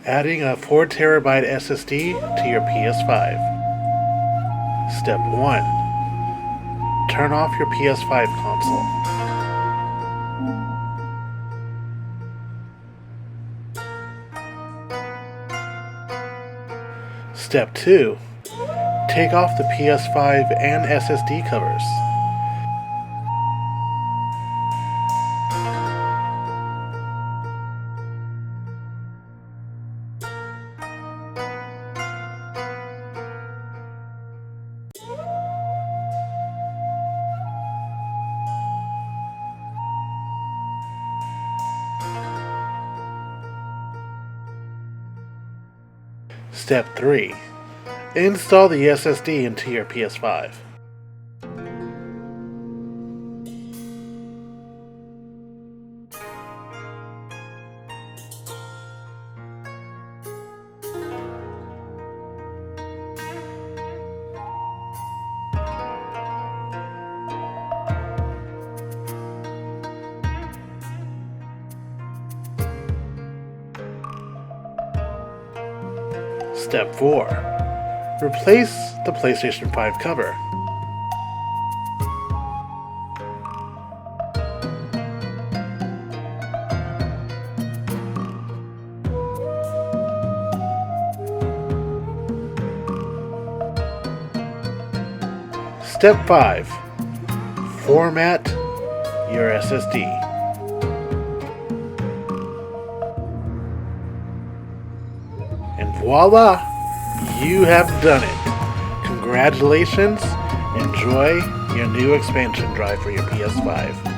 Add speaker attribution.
Speaker 1: Adding a 4TB SSD to your PS5. Step 1. Turn off your PS5 console. Step 2. Take off the PS5 and SSD covers. Step 3. Install the SSD into your PS5. Step 4. Replace the PlayStation 5 cover. Step 5. Format your SSD. And voila! You have done it. Congratulations. Enjoy your new expansion drive for your PS5.